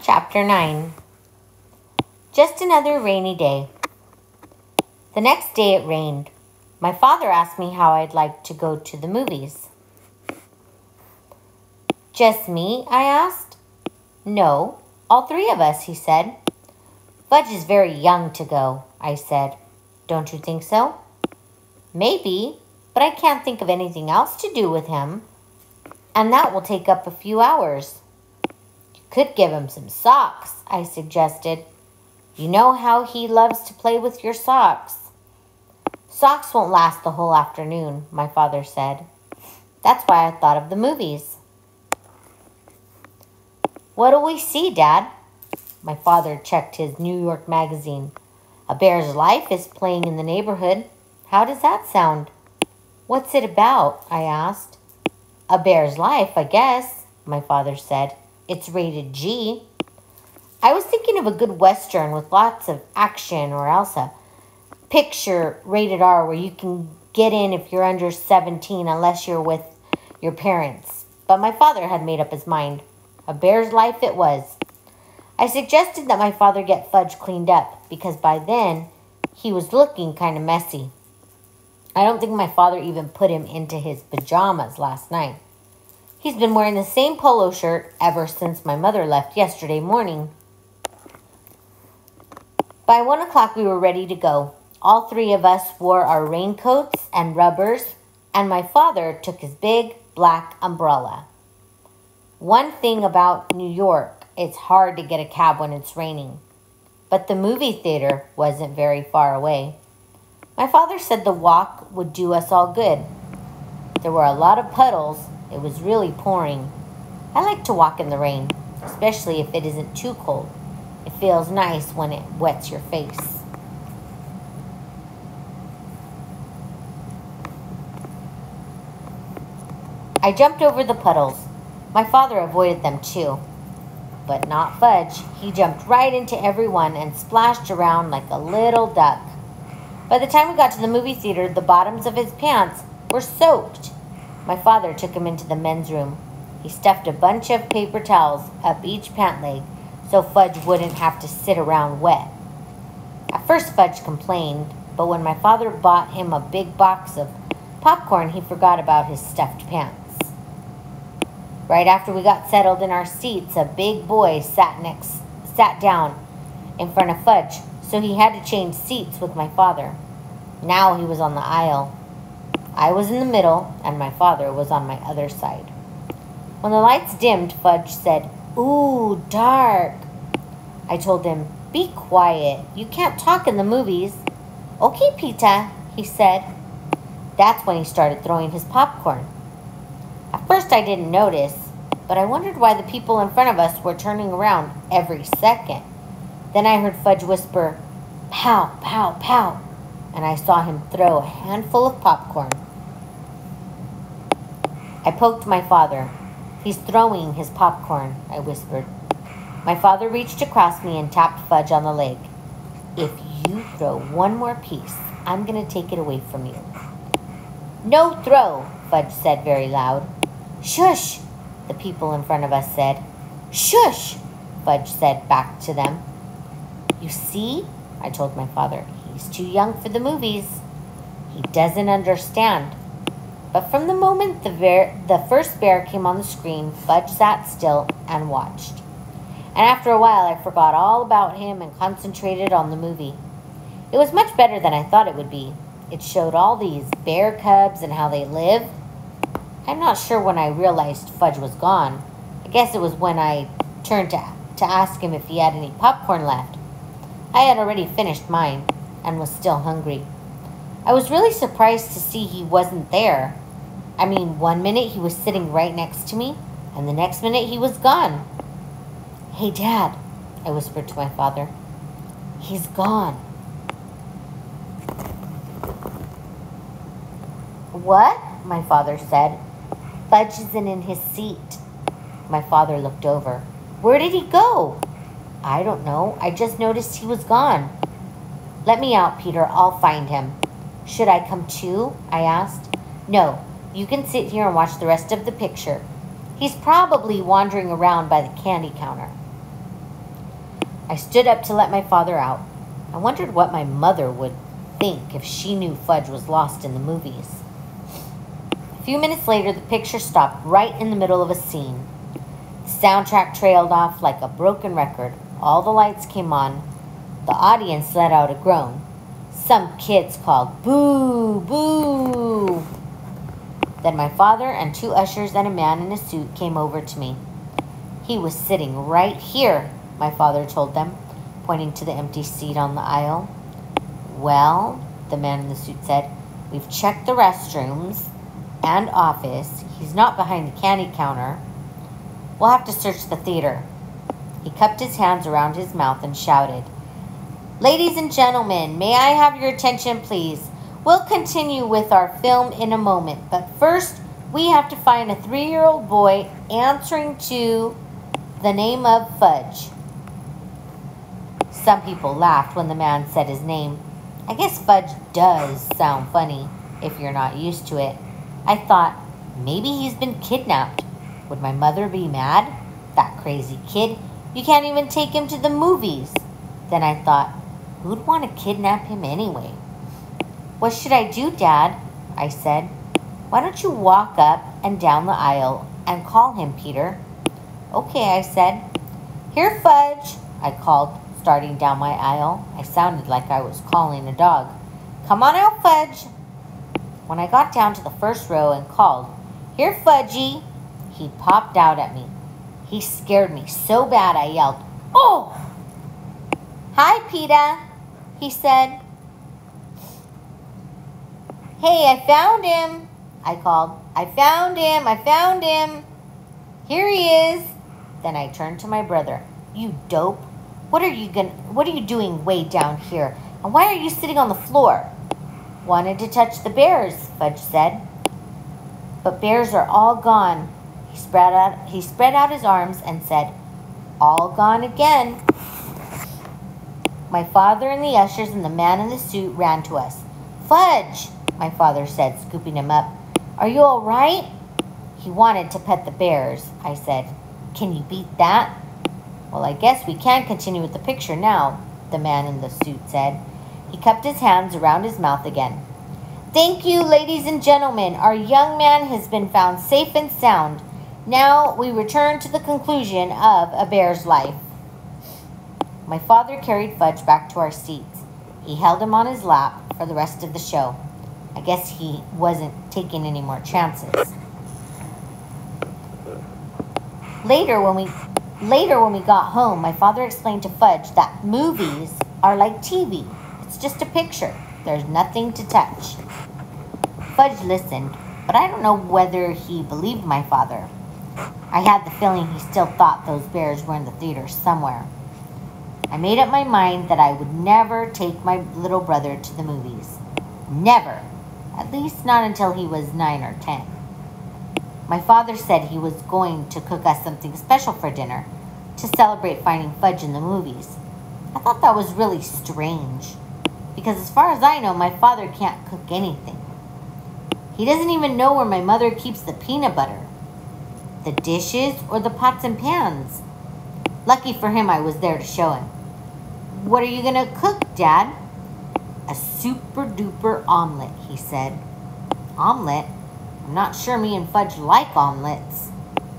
Chapter 9. Just another rainy day. The next day it rained. My father asked me how I'd like to go to the movies. Just me? I asked. No, all three of us, he said. Fudge is very young to go, I said. Don't you think so? Maybe, but I can't think of anything else to do with him. And that will take up a few hours. You could give him some socks, I suggested. You know how he loves to play with your socks. Socks won't last the whole afternoon, my father said. That's why I thought of the movies. What'll we see, Dad? My father checked his New York magazine. A Bear's Life is playing in the neighborhood. How does that sound? What's it about? I asked. A Bear's Life, I guess, my father said. It's rated G. I was thinking of a good Western with lots of action, or else a picture rated R where you can get in if you're under 17 unless you're with your parents. But my father had made up his mind. A Bear's Life it was. I suggested that my father get Fudge cleaned up because by then he was looking kind of messy. I don't think my father even put him into his pajamas last night. He's been wearing the same polo shirt ever since my mother left yesterday morning. By 1 o'clock we were ready to go. All three of us wore our raincoats and rubbers, and my father took his big black umbrella. One thing about New York, it's hard to get a cab when it's raining. But the movie theater wasn't very far away. My father said the walk would do us all good. There were a lot of puddles. It was really pouring. I like to walk in the rain, especially if it isn't too cold. It feels nice when it wets your face. I jumped over the puddles. My father avoided them too. But not Fudge. He jumped right into every one and splashed around like a little duck. By the time we got to the movie theater, the bottoms of his pants were soaked. My father took him into the men's room. He stuffed a bunch of paper towels up each pant leg so Fudge wouldn't have to sit around wet. At first Fudge complained, but when my father bought him a big box of popcorn, he forgot about his stuffed pants. Right after we got settled in our seats, a big boy sat down in front of Fudge, so he had to change seats with my father. Now he was on the aisle. I was in the middle, and my father was on my other side. When the lights dimmed, Fudge said, "Ooh, dark." I told him, "Be quiet. You can't talk in the movies." "Okay, Pita," he said. That's when he started throwing his popcorn. At first I didn't notice, but I wondered why the people in front of us were turning around every second. Then I heard Fudge whisper, "Pow, pow, pow," and I saw him throw a handful of popcorn. I poked my father. "He's throwing his popcorn," I whispered. My father reached across me and tapped Fudge on the leg. "If you throw one more piece, I'm going to take it away from you." "No throw," Fudge said very loud. "Shush," the people in front of us said. "Shush," Fudge said back to them. "You see," I told my father, "he's too young for the movies. He doesn't understand." But from the moment the first bear came on the screen, Fudge sat still and watched. And after a while, I forgot all about him and concentrated on the movie. It was much better than I thought it would be. It showed all these bear cubs and how they live. I'm not sure when I realized Fudge was gone. I guess it was when I turned to ask him if he had any popcorn left. I had already finished mine and was still hungry. I was really surprised to see he wasn't there. I mean, 1 minute he was sitting right next to me, and the next minute he was gone. "Hey, Dad," I whispered to my father. "He's gone." "What?" my father said. "Fudge isn't in his seat." My father looked over. "Where did he go?" "I don't know. I just noticed he was gone." "Let me out, Peter. I'll find him." "Should I come too?" I asked. "No. You can sit here and watch the rest of the picture. He's probably wandering around by the candy counter." I stood up to let my father out. I wondered what my mother would think if she knew Fudge was lost in the movies. A few minutes later, the picture stopped right in the middle of a scene. The soundtrack trailed off like a broken record. All the lights came on. The audience let out a groan. Some kids called, "Boo! Boo!" Then my father and 2 ushers and a man in a suit came over to me. "He was sitting right here," my father told them, pointing to the empty seat on the aisle. "Well," the man in the suit said, "we've checked the restrooms and office. He's not behind the candy counter. We'll have to search the theater." He cupped his hands around his mouth and shouted, "Ladies and gentlemen, may I have your attention, please? We'll continue with our film in a moment, but first we have to find a 3-year-old boy answering to the name of Fudge." Some people laughed when the man said his name. I guess Fudge does sound funny if you're not used to it. I thought, maybe he's been kidnapped. Would my mother be mad? That crazy kid. You can't even take him to the movies. Then I thought, who'd want to kidnap him anyway? "What should I do, Dad?" I said. "Why don't you walk up and down the aisle and call him, Peter?" "Okay," I said. "Here, Fudge," I called, starting down my aisle. I sounded like I was calling a dog. "Come on out, Fudge." When I got down to the first row and called, "Here, Fudgy," he popped out at me. He scared me so bad I yelled, "Oh!" "Hi, Peter," he said. "Hey, I found him," I called. "I found him, I found him. Here he is." Then I turned to my brother. "You dope. What are you doing way down here? And why are you sitting on the floor?" "Wanted to touch the bears," Fudge said. "But bears are all gone." He spread out his arms and said, "All gone again." My father and the ushers and the man in the suit ran to us. "Fudge," my father said, scooping him up. "Are you all right?" "He wanted to pet the bears," I said. "Can you beat that?" "Well, I guess we can continue with the picture now," the man in the suit said. He cupped his hands around his mouth again. "Thank you, ladies and gentlemen. Our young man has been found safe and sound. Now we return to the conclusion of A Bear's Life." My father carried Fudge back to our seats. He held him on his lap for the rest of the show. I guess he wasn't taking any more chances. Later, when we got home, my father explained to Fudge that movies are like TV. It's just a picture. There's nothing to touch. Fudge listened, but I don't know whether he believed my father. I had the feeling he still thought those bears were in the theater somewhere. I made up my mind that I would never take my little brother to the movies. Never. At least not until he was 9 or 10. My father said he was going to cook us something special for dinner to celebrate finding Fudge in the movies. I thought that was really strange, because as far as I know, my father can't cook anything. He doesn't even know where my mother keeps the peanut butter, the dishes, or the pots and pans. Lucky for him, I was there to show him. "What are you going to cook, Dad?" "A super duper omelet," he said. "Omelet? I'm not sure me and Fudge like omelets."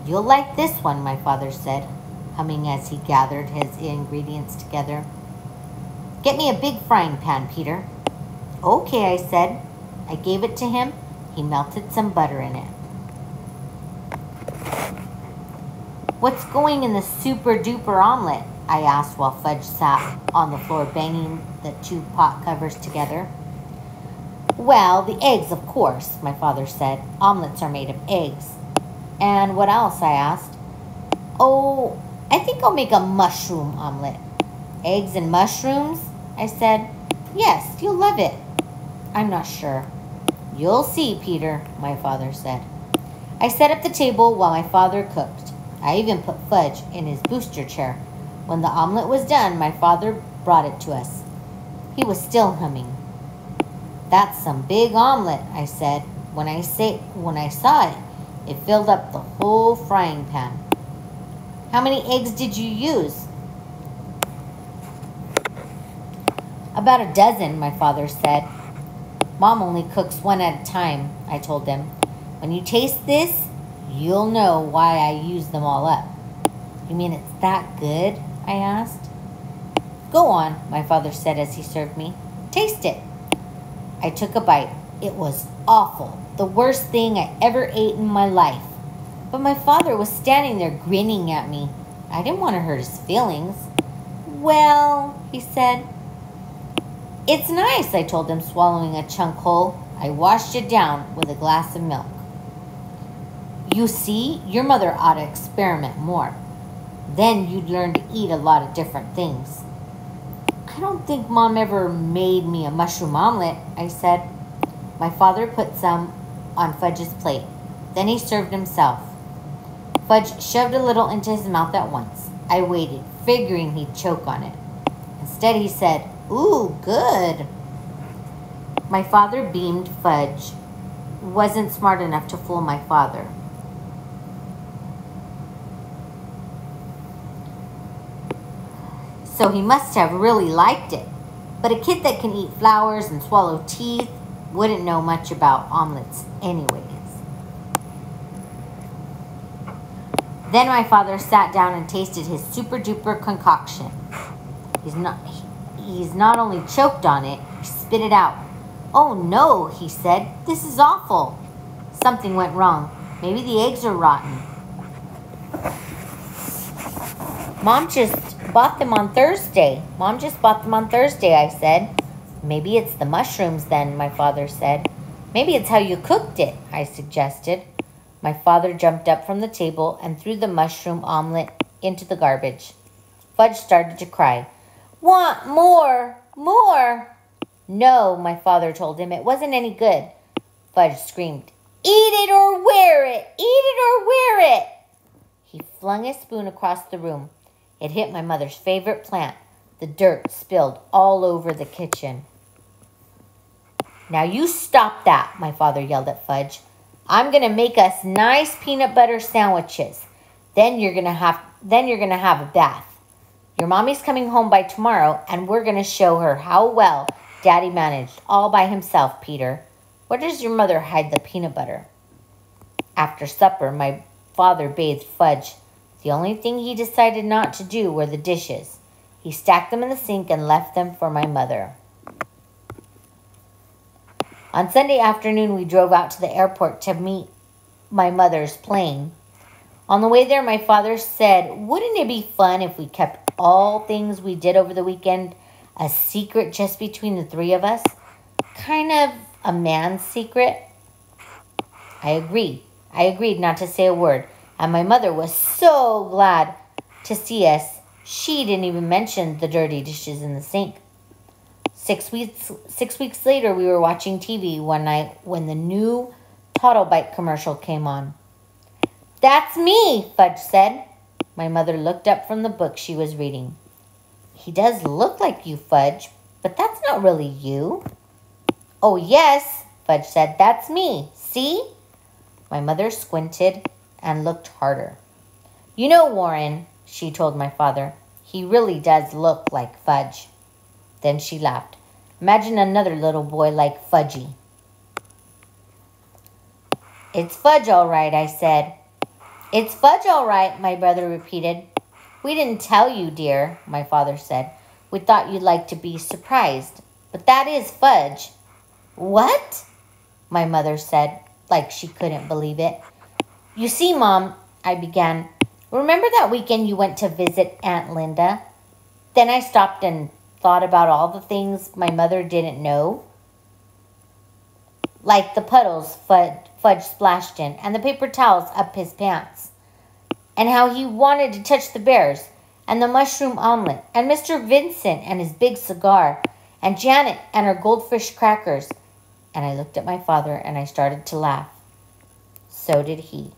"You'll like this one," my father said, humming as he gathered his ingredients together. "Get me a big frying pan, Peter." "Okay," I said. I gave it to him. He melted some butter in it. "What's going in the super duper omelet?" I asked while Fudge sat on the floor banging the 2 pot covers together. "Well, the eggs, of course," my father said. "Omelets are made of eggs." "And what else?" I asked. "Oh, I think I'll make a mushroom omelet." "Eggs and mushrooms?" I said. "Yes, you'll love it." "I'm not sure." "You'll see, Peter," my father said. I set up the table while my father cooked. I even put Fudge in his booster chair. When the omelet was done, my father brought it to us. He was still humming. "That's some big omelet," I said. When I saw it, it filled up the whole frying pan. "How many eggs did you use?" About a dozen, my father said. Mom only cooks one at a time, I told him. When you taste this, you'll know why I use them all up. You mean it's that good? I asked. Go on, my father said as he served me. Taste it. I took a bite. It was awful. The worst thing I ever ate in my life. But my father was standing there grinning at me. I didn't want to hurt his feelings. Well, he said. It's nice, I told him, swallowing a chunk whole. I washed it down with a glass of milk. You see, your mother ought to experiment more. Then you'd learn to eat a lot of different things. I don't think Mom ever made me a mushroom omelet, I said. My father put some on Fudge's plate. Then he served himself. Fudge shoved a little into his mouth at once. I waited, figuring he'd choke on it. Instead, he said, "Ooh, good." My father beamed. Fudge wasn't smart enough to fool my father. So he must have really liked it. But a kid that can eat flowers and swallow teeth wouldn't know much about omelets anyways. Then my father sat down and tasted his super duper concoction. He's not only choked on it, he spit it out. Oh no, he said, this is awful. Something went wrong. Maybe the eggs are rotten. Mom just bought them on Thursday. I said. Maybe it's the mushrooms then, my father said. Maybe it's how you cooked it, I suggested. My father jumped up from the table and threw the mushroom omelet into the garbage. Fudge started to cry. Want more? More? No, my father told him. It wasn't any good. Fudge screamed, Eat it or wear it! Eat it or wear it! He flung his spoon across the room. It hit my mother's favorite plant. The dirt spilled all over the kitchen. Now you stop that, my father yelled at Fudge. I'm going to make us nice peanut butter sandwiches. Then you're going to have a bath. Your mommy's coming home by tomorrow, and we're going to show her how well Daddy managed all by himself, Peter. Where does your mother hide the peanut butter? After supper, my father bathed Fudge. The only thing he decided not to do were the dishes. He stacked them in the sink and left them for my mother. On Sunday afternoon, we drove out to the airport to meet my mother's plane. On the way there, my father said, wouldn't it be fun if we kept all things we did over the weekend a secret just between the three of us? Kind of a man's secret. I agreed. I agreed not to say a word, and my mother was so glad to see us, she didn't even mention the dirty dishes in the sink. 6 weeks later, we were watching TV one night when the new Toddle Bite commercial came on. That's me, Fudge said. My mother looked up from the book she was reading. He does look like you, Fudge, but that's not really you. Oh, yes, Fudge said. That's me. See? My mother squinted and looked harder. You know, Warren, she told my father, he really does look like Fudge. Then she laughed. Imagine another little boy like Fudgy. It's Fudge, all right, I said. It's Fudge, all right, my brother repeated. We didn't tell you, dear, my father said. We thought you'd like to be surprised. But that is Fudge. What? My mother said, like she couldn't believe it. You see, Mom, I began. Remember that weekend you went to visit Aunt Linda? Then I stopped and thought about all the things my mother didn't know. Like the puddles Fudge splashed in and the paper towels up his pants. And how he wanted to touch the bears and the mushroom omelet and Mr. Vincent and his big cigar and Janet and her goldfish crackers. And I looked at my father and I started to laugh. So did he.